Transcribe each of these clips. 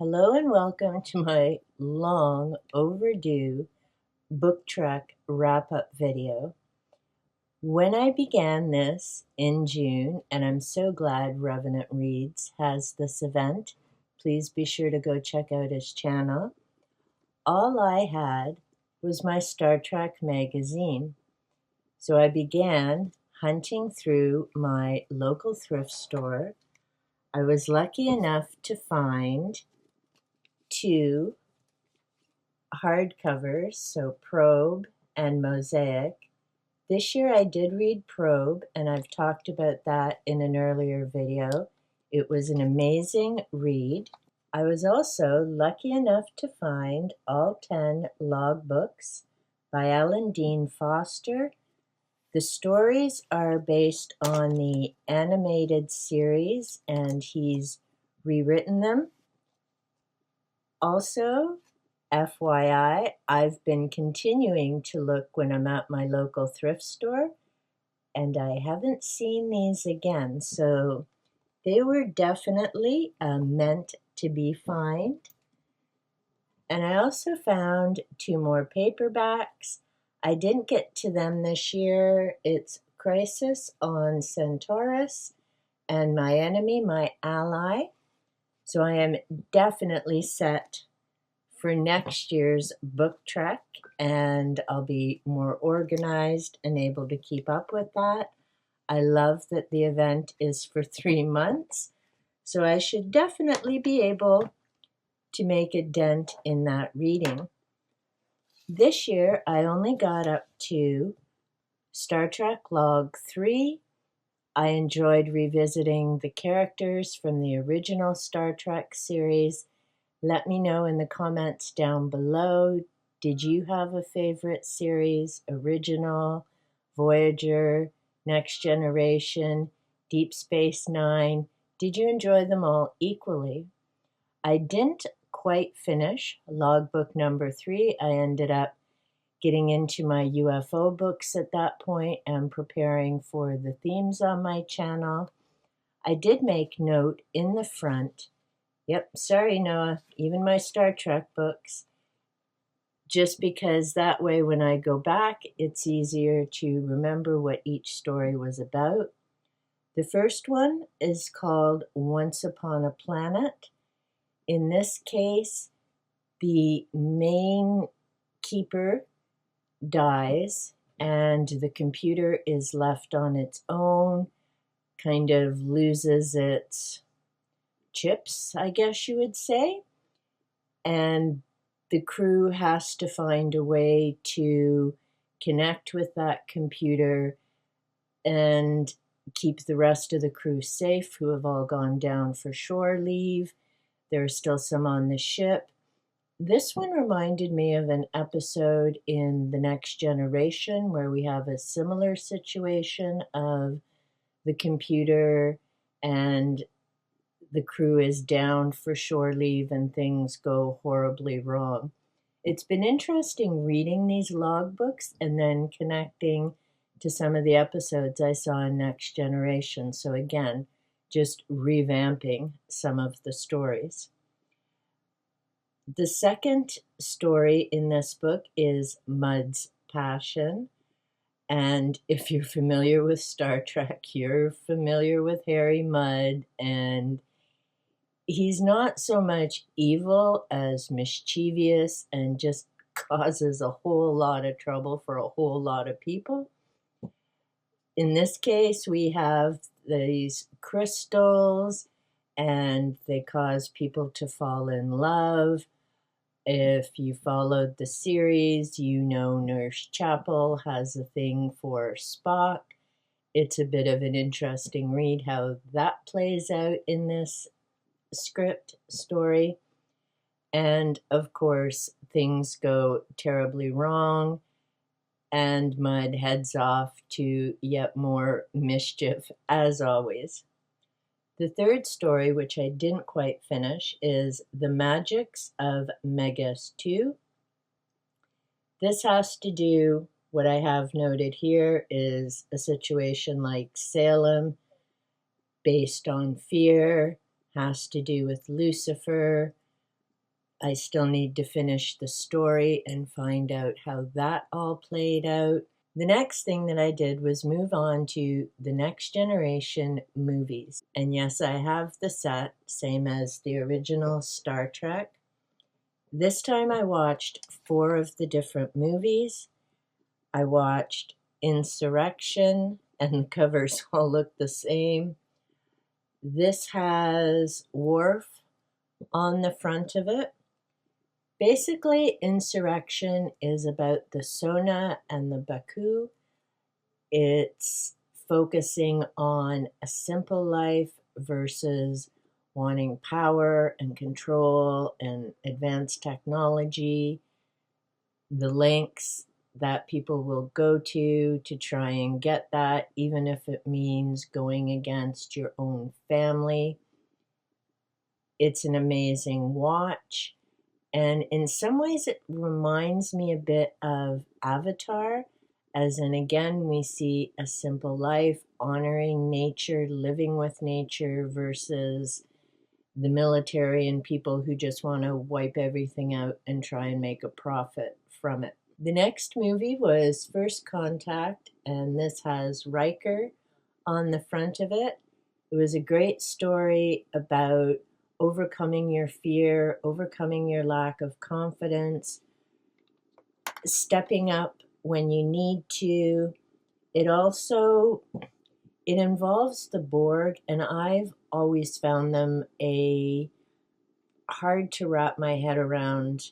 Hello and welcome to my long overdue book trek wrap-up video. When I began this in June, and I'm so glad Revenant Reads has this event, please be sure to go check out his channel. All I had was my Star Trek magazine. So I began hunting through my local thrift store. I was lucky enough to find two hardcovers, so Probe and Mosaic. This year I did read Probe, and I've talked about that in an earlier video. It was an amazing read. I was also lucky enough to find all 10 logbooks by Alan Dean Foster. The stories are based on the animated series, and he's rewritten them. Also, FYI, I've been continuing to look when I'm at my local thrift store, and I haven't seen these again, so they were definitely meant to be find. And I also found two more paperbacks. I didn't get to them this year. It's Crisis on Centaurus and My Enemy, My Ally. So I am definitely set for next year's book trek, and I'll be more organized and able to keep up with that. I love that the event is for 3 months, so I should definitely be able to make a dent in that reading. This year, I only got up to Star Trek Log 3. I enjoyed revisiting the characters from the original Star Trek series. Let me know in the comments down below. Did you have a favorite series? Original, Voyager, Next Generation, Deep Space Nine? Did you enjoy them all equally? I didn't quite finish logbook number 3. I ended up getting into my UFO books at that point and preparing for the themes on my channel. I did make note in the front. Yep, sorry, Noah, even my Star Trek books. Just because that way when I go back, it's easier to remember what each story was about. The first one is called Once Upon a Planet. In this case, the main keeper dies and the computer is left on its own, kind of loses its chips, I guess you would say, and the crew has to find a way to connect with that computer and keep the rest of the crew safe, who have all gone down for shore leave. There are still some on the ship. This one reminded me of an episode in The Next Generation where we have a similar situation of the computer and the crew is down for shore leave and things go horribly wrong. It's been interesting reading these logbooks and then connecting to some of the episodes I saw in Next Generation. So again, just revamping some of the stories. The second story in this book is Mudd's Passion. And if you're familiar with Star Trek, you're familiar with Harry Mudd, and he's not so much evil as mischievous and just causes a whole lot of trouble for a whole lot of people. In this case, we have these crystals, and they cause people to fall in love. If you followed the series, you know Nurse Chapel has a thing for Spock. It's a bit of an interesting read how that plays out in this script story. And of course, things go terribly wrong, and Mudd heads off to yet more mischief, as always. The third story, which I didn't quite finish, is The Magics of Megas 2. This has to do, what I have noted here is a situation like Salem, based on fear, has to do with Lucifer, I still need to finish the story and find out how that all played out. The next thing that I did was move on to the Next Generation movies. And yes, I have the set, same as the original Star Trek. This time I watched 4 of the different movies. I watched Insurrection, and the covers all look the same. This has Worf on the front of it. Basically, Insurrection is about the Sona and the Baku. It's focusing on a simple life versus wanting power and control and advanced technology, the lengths that people will go to try and get that, even if it means going against your own family. It's an amazing watch. And in some ways, it reminds me a bit of Avatar, as in, again, we see a simple life, honoring nature, living with nature, versus the military and people who just want to wipe everything out and try and make a profit from it. The next movie was First Contact, and this has Riker on the front of it. It was a great story about overcoming your fear, overcoming your lack of confidence, stepping up when you need to. It involves the Borg, and I've always found them a hard to wrap my head around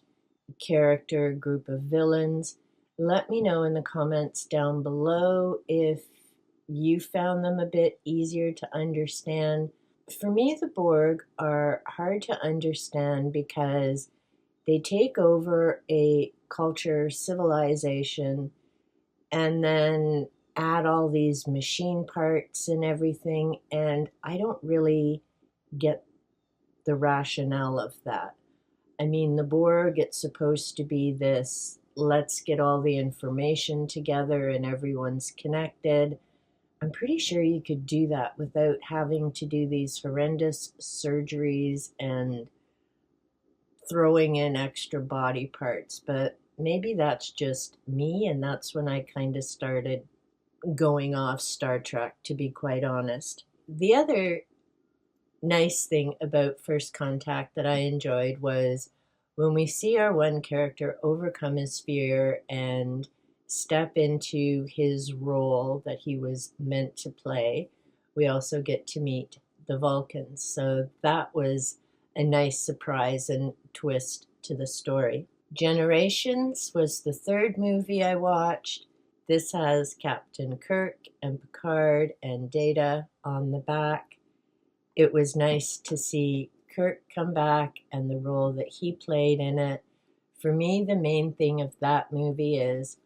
character group of villains. Let me know in the comments down below if you found them a bit easier to understand. For me, the Borg are hard to understand because they take over a culture, civilization, and then add all these machine parts and everything, and I don't really get the rationale of that. I mean, the Borg, it's supposed to be this, let's get all the information together and everyone's connected. I'm pretty sure you could do that without having to do these horrendous surgeries and throwing in extra body parts. But maybe that's just me, and that's when I kind of started going off Star Trek, to be quite honest. The other nice thing about First Contact that I enjoyed was when we see our one character overcome his fear and step into his role that he was meant to play, we also get to meet the Vulcans. So that was a nice surprise and twist to the story. Generations was the 3rd movie I watched. This has Captain Kirk and Picard and Data on the back. It was nice to see Kirk come back and the role that he played in it. For me, the main thing of that movie is,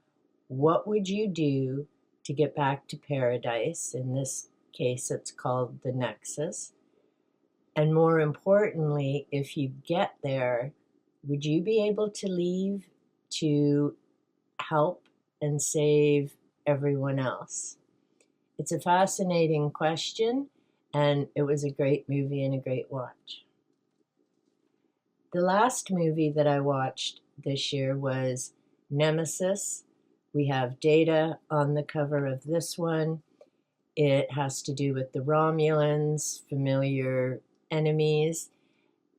what would you do to get back to paradise? In this case, it's called the Nexus. And more importantly, if you get there, would you be able to leave to help and save everyone else? It's a fascinating question, and it was a great movie and a great watch. The last movie that I watched this year was Nemesis. We have Data on the cover of this one. It has to do with the Romulans, familiar enemies,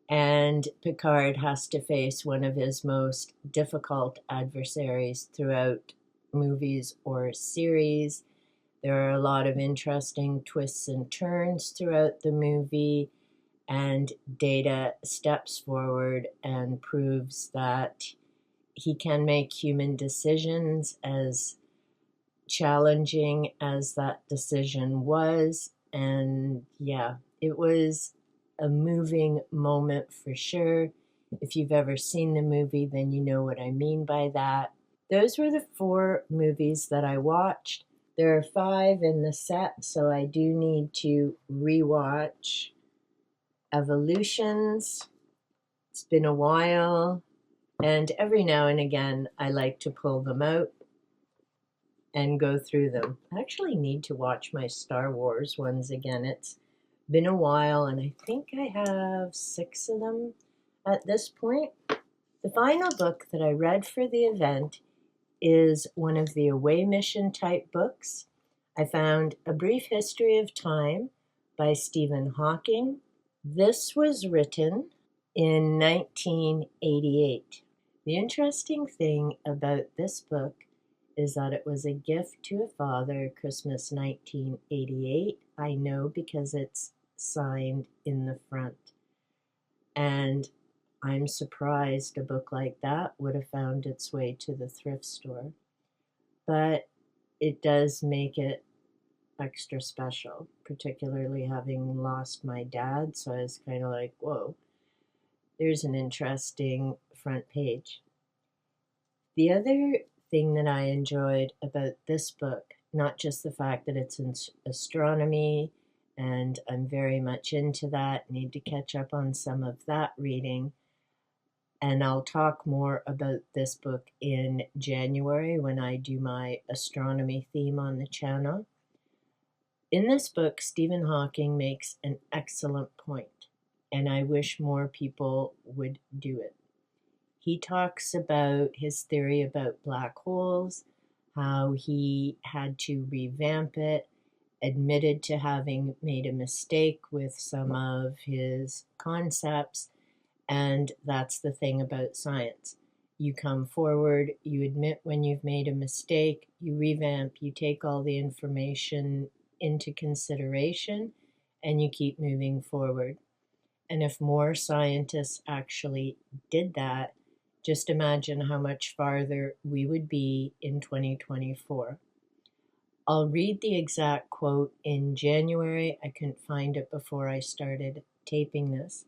and Picard has to face one of his most difficult adversaries throughout movies or series. There are a lot of interesting twists and turns throughout the movie, and Data steps forward and proves that he can make human decisions, as challenging as that decision was. And yeah, it was a moving moment for sure. If you've ever seen the movie, then you know what I mean by that. Those were the 4 movies that I watched. There are 5 in the set, so I do need to rewatch Evolutions. It's been a while, and every now and again I like to pull them out and go through them. I actually need to watch my Star Wars ones again. It's been a while, and I think I have 6 of them at this point. The final book that I read for the event is one of the away mission type books. I found A Brief History of Time by Stephen Hawking. This was written in 1988. The interesting thing about this book is that it was a gift to a father, Christmas 1988. I know because it's signed in the front. And I'm surprised a book like that would have found its way to the thrift store. But it does make it extra special, particularly having lost my dad. So I was kind of like, whoa, there's an interesting front page. The other thing that I enjoyed about this book, not just the fact that it's in astronomy, and I'm very much into that, need to catch up on some of that reading. And I'll talk more about this book in January when I do my astronomy theme on the channel. In this book, Stephen Hawking makes an excellent point, and I wish more people would do it. He talks about his theory about black holes, how he had to revamp it, admitted to having made a mistake with some of his concepts, and that's the thing about science. You come forward, you admit when you've made a mistake, you revamp, you take all the information into consideration, and you keep moving forward. And if more scientists actually did that, just imagine how much farther we would be in 2024. I'll read the exact quote in January. I couldn't find it before I started taping this.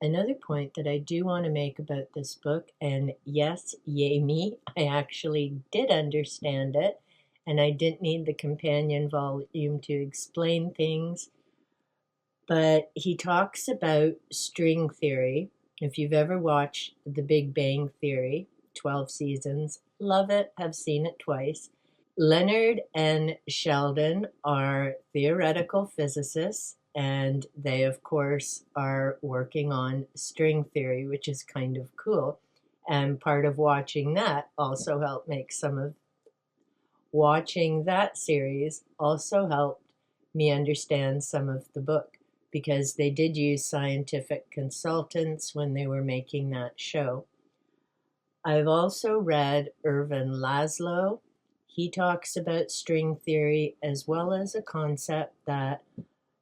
Another point that I do want to make about this book, and yes, yay me, I actually did understand it, and I didn't need the companion volume to explain things, but he talks about string theory. If you've ever watched The Big Bang Theory, 12 seasons, love it, have seen it twice. Leonard and Sheldon are theoretical physicists, and they, of course, are working on string theory, which is kind of cool. And part of watching that also helped make watching that series also helped me understand some of the book, because they did use scientific consultants when they were making that show. I've also read Ervin Laszlo. He talks about string theory as well as a concept that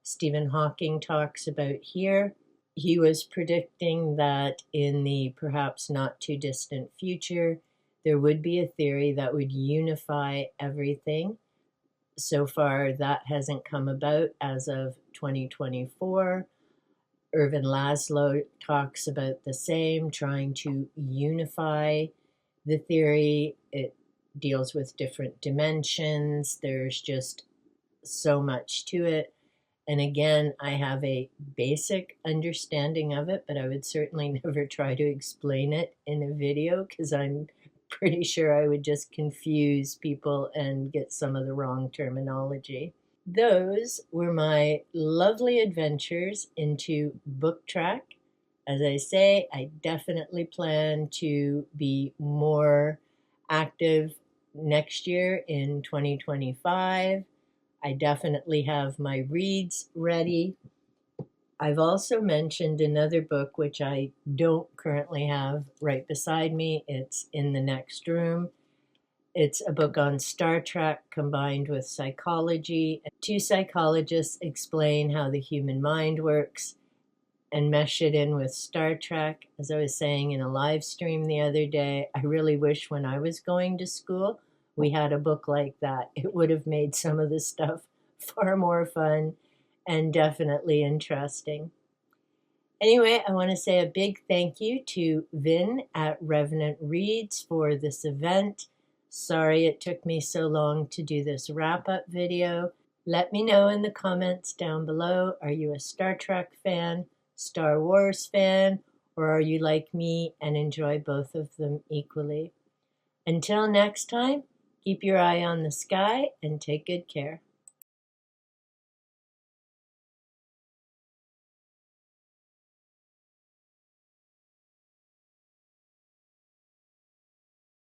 Stephen Hawking talks about here. He was predicting that in the perhaps not too distant future, there would be a theory that would unify everything. So far, that hasn't come about as of 2024. Ervin Laszlo talks about the same, trying to unify the theory. It deals with different dimensions. There's just so much to it. And again, I have a basic understanding of it, but I would certainly never try to explain it in a video because I'm pretty sure I would just confuse people and get some of the wrong terminology. Those were my lovely adventures into Book Track. As I say, I definitely plan to be more active next year in 2025. I definitely have my reads ready. I've also mentioned another book which I don't currently have right beside me. It's in the next room. It's a book on Star Trek combined with psychology. Two psychologists explain how the human mind works and mesh it in with Star Trek. As I was saying in a live stream the other day, I really wish when I was going to school we had a book like that. It would have made some of the stuff far more fun and definitely interesting. Anyway, I want to say a big thank you to Vin at Revenant Reads for this event. Sorry it took me so long to do this wrap-up video. Let me know in the comments down below, are you a Star Trek fan, Star Wars fan, or are you like me and enjoy both of them equally? Until next time, keep your eye on the sky and take good care.